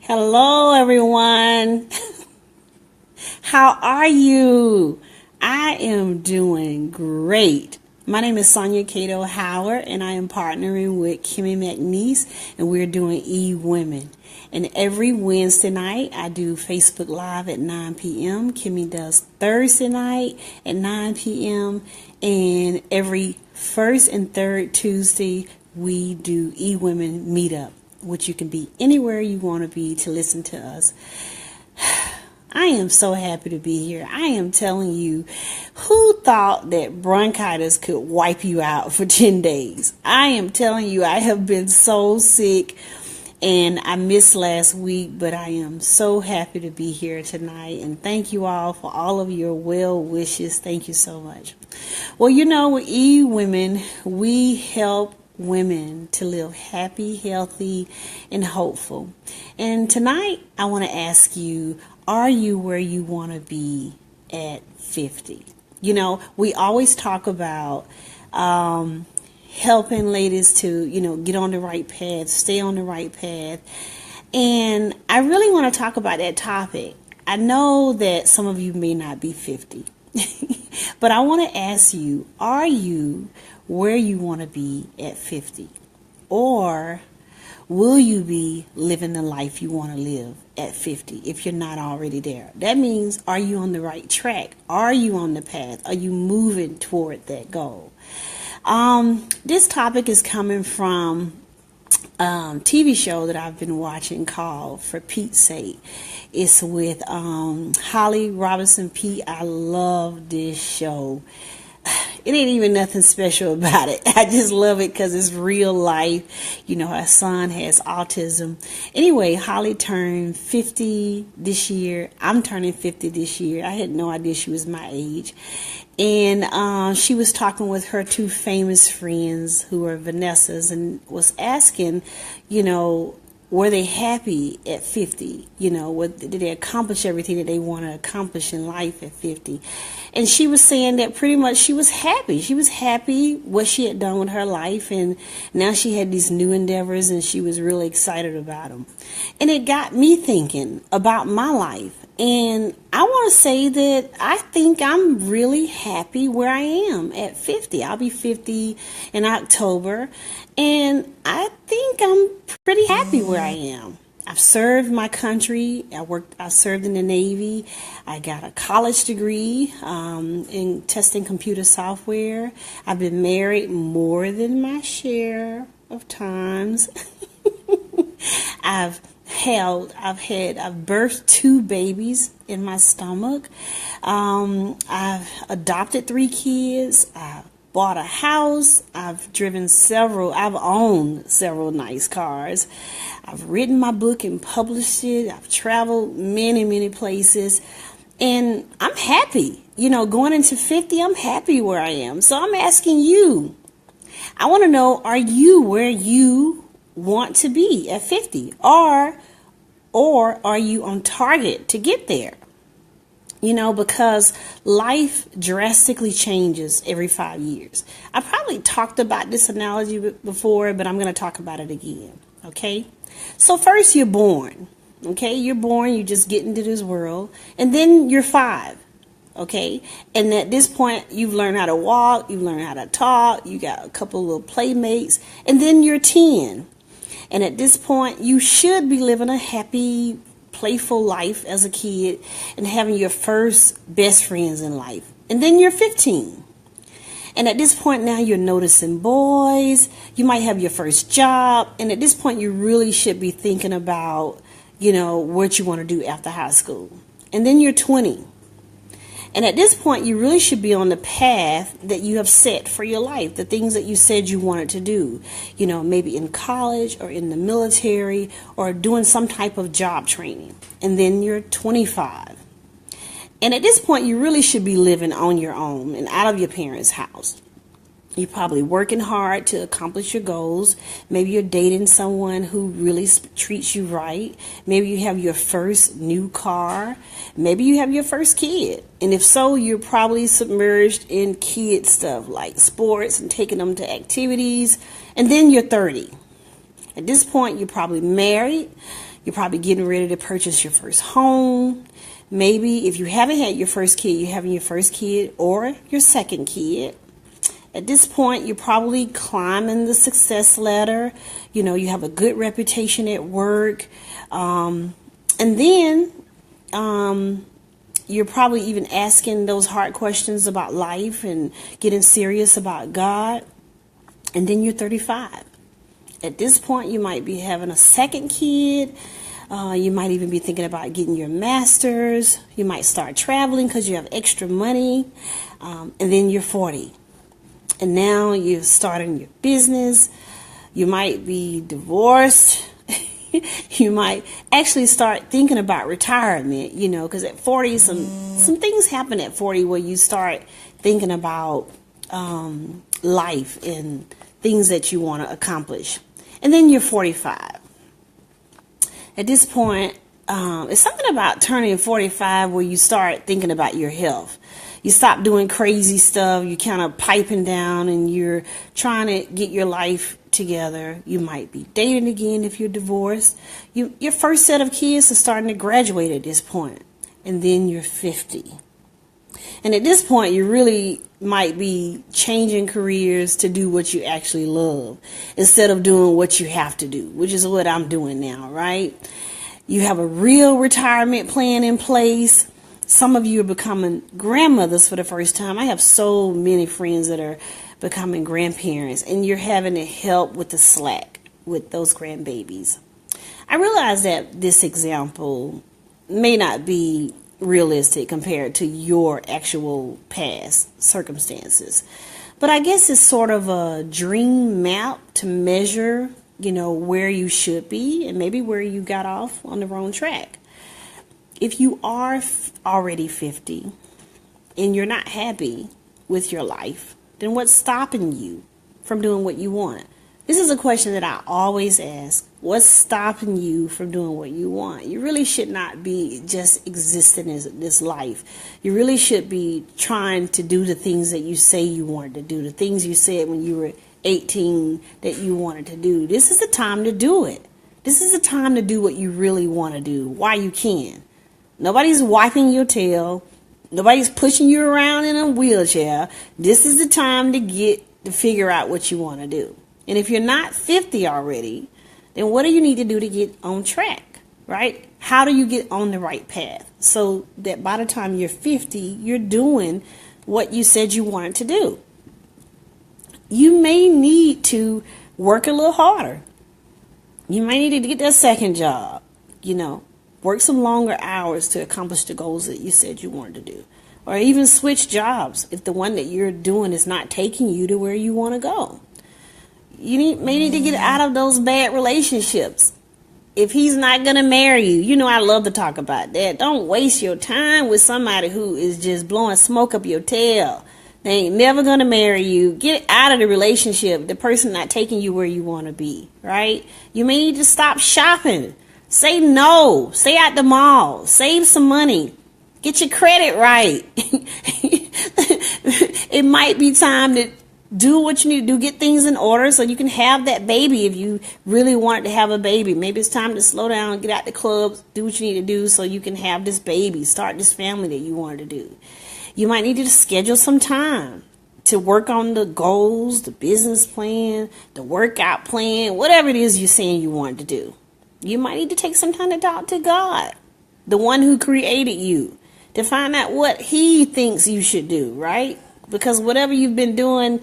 Hello, everyone. How are you? I am doing great. My name is Sonia Cato Howard, and I am partnering with Kimmy McNeese, and we're doing E-Women. And every Wednesday night, I do Facebook Live at 9 p.m. Kimmy does Thursday night at 9 p.m. And every first and third Tuesday, we do E-Women Meetup, which you can be anywhere you want to be to listen to us. I am so happy to be here. I am telling you, who thought that bronchitis could wipe you out for 10 days? I am telling you, I have been so sick and I missed last week, but I am so happy to be here tonight. And thank you all for all of your well wishes. Thank you so much. Well, you know, with E-Women, we help women to live happy, healthy, and hopeful. And tonight, I want to ask you, are you where you want to be at 50? You know, we always talk about helping ladies to, get on the right path, stay on the right path. And I really want to talk about that topic. I know that some of you may not be 50, but I want to ask you, are you where you want to be at 50? Or will you be living the life you want to live at 50 if you're not already there? That means, are you on the right track? Are you on the path? Are you moving toward that goal? This topic is coming from TV show that I've been watching called For Pete's Sake. It's with Holly Robinson Peete. I love this show. It ain't even nothing special about it. I just love it because it's real life. You know, her son has autism. Anyway, Holly turned 50 this year. I'm turning 50 this year. I had no idea she was my age. And she was talking with her two famous friends who are Vanessas and was asking, were they happy at 50? Did they accomplish everything that they want to accomplish in life at 50? And she was saying that pretty much she was happy. She was happy what she had done with her life, and now she had these new endeavors, and she was really excited about them. And it got me thinking about my life. And I want to say that I think I'm really happy where I am at 50. I'll be 50 in October, and I think I'm pretty happy where I am. I've served my country. I served in the Navy. I got a college degree in testing computer software. I've been married more than my share of times. I've birthed 2 babies in my stomach. I've adopted 3 kids. I've bought a house. I've owned several nice cars. I've written my book and published it. I've traveled many, many places. And I'm happy. Going into 50, I'm happy where I am. So I'm asking you, I want to know, are you where you want to be at 50? Or are you on target to get there? Because life drastically changes every 5 years. I probably talked about this analogy before, but I'm going to talk about it again. Okay? So first you're born. Okay? You're born, you just get into this world. And then you're 5. Okay? And at this point, you've learned how to walk, you've learned how to talk, you got a couple of little playmates. And then you're 10. And at this point, you should be living a happy, playful life as a kid and having your first best friends in life. And then you're 15. And at this point now you're noticing boys. You might have your first job. And at this point you really should be thinking about, what you want to do after high school. And then you're 20. And at this point you really should be on the path that you have set for your life. The things that you said you wanted to do. Maybe in college or in the military or doing some type of job training. And then you're 25. And at this point, you really should be living on your own and out of your parents' house. You're probably working hard to accomplish your goals. Maybe you're dating someone who really treats you right. Maybe you have your first new car. Maybe you have your first kid. And if so, you're probably submerged in kid stuff like sports and taking them to activities. And then you're 30. At this point, you're probably married. You're probably getting ready to purchase your first home. Maybe if you haven't had your first kid, you're having your first kid or your second kid. At this point, you're probably climbing the success ladder. You have a good reputation at work. And then you're probably even asking those hard questions about life and getting serious about God. And then you're 35. At this point, you might be having a second kid. You might even be thinking about getting your master's. You might start traveling because you have extra money. And then you're 40. And now you're starting your business. You might be divorced. You might actually start thinking about retirement, because at 40, some things happen at 40 where you start thinking about life and things that you want to accomplish. And then you're 45. At this point, it's something about turning 45 where you start thinking about your health. You stop doing crazy stuff. You're kind of piping down and you're trying to get your life together. You might be dating again if you're divorced. Your first set of kids are starting to graduate at this point. And then you're 50. And at this point, you really might be changing careers to do what you actually love instead of doing what you have to do, which is what I'm doing now, right? You have a real retirement plan in place. Some of you are becoming grandmothers for the first time. I have so many friends that are becoming grandparents, and you're having to help with the slack with those grandbabies. I realize that this example may not be realistic compared to your actual past circumstances, but I guess it's sort of a dream map to measure, where you should be and maybe where you got off on the wrong track. If you are already 50 and you're not happy with your life, then what's stopping you from doing what you want? This is a question that I always ask. What's stopping you from doing what you want? You really should not be just existing as this life. You really should be trying to do the things that you say you wanted to do, the things you said when you were 18 that you wanted to do. This is the time to do it. This is the time to do what you really want to do while you can. Nobody's wiping your tail. Nobody's pushing you around in a wheelchair. This is the time to figure out what you want to do. And if you're not 50 already, then what do you need to do to get on track, right? How do you get on the right path so that by the time you're 50, you're doing what you said you wanted to do? You may need to work a little harder. You might need to get that second job, work some longer hours to accomplish the goals that you said you wanted to do. Or even switch jobs if the one that you're doing is not taking you to where you want to go. You may need to get out of those bad relationships. If he's not going to marry you, I love to talk about that. Don't waste your time with somebody who is just blowing smoke up your tail. They ain't never going to marry you. Get out of the relationship, the person not taking you where you want to be, right? You may need to stop shopping. Say no. Stay at the mall. Save some money. Get your credit right. It might be time to do what you need to do. Get things in order so you can have that baby if you really want to have a baby. Maybe it's time to slow down, get out the clubs, do what you need to do so you can have this baby, start this family that you wanted to do. You might need to schedule some time to work on the goals, the business plan, the workout plan, whatever it is you're saying you want to do. You might need to take some time to talk to God, the one who created you, to find out what he thinks you should do, right? Because whatever you've been doing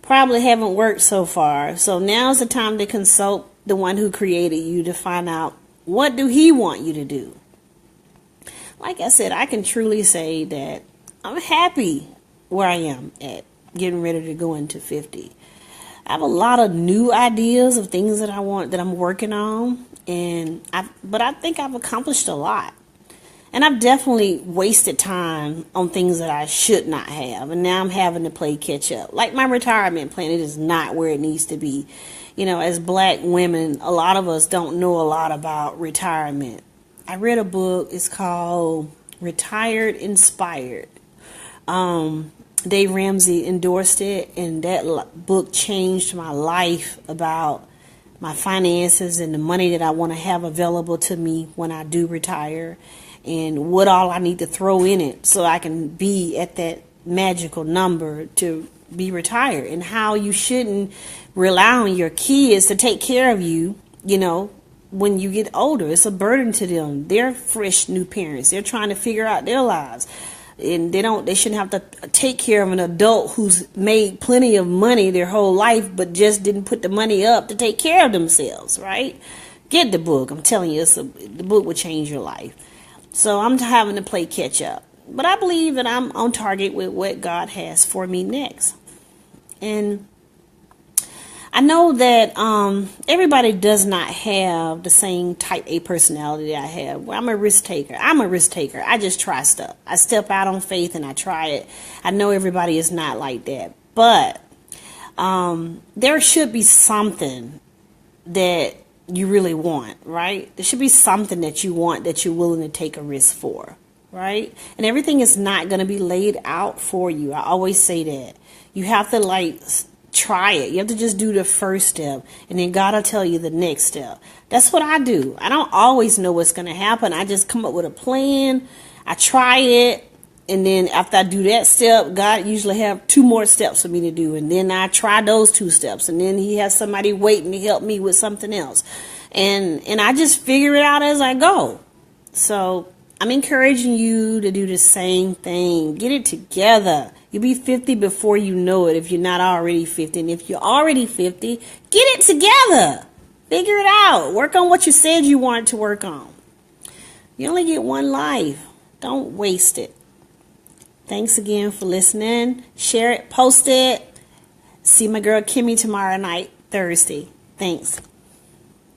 probably haven't worked so far. So now's the time to consult the one who created you to find out what do he want you to do. Like I said, I can truly say that I'm happy where I am at getting ready to go into 50. I have a lot of new ideas of things that I want, that I'm working on. But I think I've accomplished a lot. And I've definitely wasted time on things that I should not have. And now I'm having to play catch up. Like my retirement plan, it is not where it needs to be. As black women, a lot of us don't know a lot about retirement. I read a book. It's called Retired Inspired. Dave Ramsey endorsed it. And that book changed my life about my finances and the money that I want to have available to me when I do retire, and what all I need to throw in it so I can be at that magical number to be retired, and how you shouldn't rely on your kids to take care of you, when you get older. It's a burden to them. They're fresh new parents. They're trying to figure out their lives. And they shouldn't have to take care of an adult who's made plenty of money their whole life, but just didn't put the money up to take care of themselves, right? Get the book. I'm telling you, the book will change your life. So I'm having to play catch up. But I believe that I'm on target with what God has for me next. And I know that everybody does not have the same type A personality that I have. Well, I'm a risk taker. I just try stuff. I step out on faith and I try it. I know everybody is not like that. But there should be something that you really want, right? There should be something that you want that you're willing to take a risk for, right? And everything is not going to be laid out for you. I always say that. You have to try it. You have to just do the first step, and then God will tell you the next step. That's what I do. I don't always know what's going to happen. I just come up with a plan. I try it, and then after I do that step, God usually have 2 more steps for me to do, and then I try those 2 steps, and then he has somebody waiting to help me with something else, and I just figure it out as I go. So I'm encouraging you to do the same thing. Get it together. You'll be 50 before you know it if you're not already 50. And if you're already 50, get it together. Figure it out. Work on what you said you wanted to work on. You only get one life. Don't waste it. Thanks again for listening. Share it. Post it. See my girl Kimmy tomorrow night, Thursday. Thanks.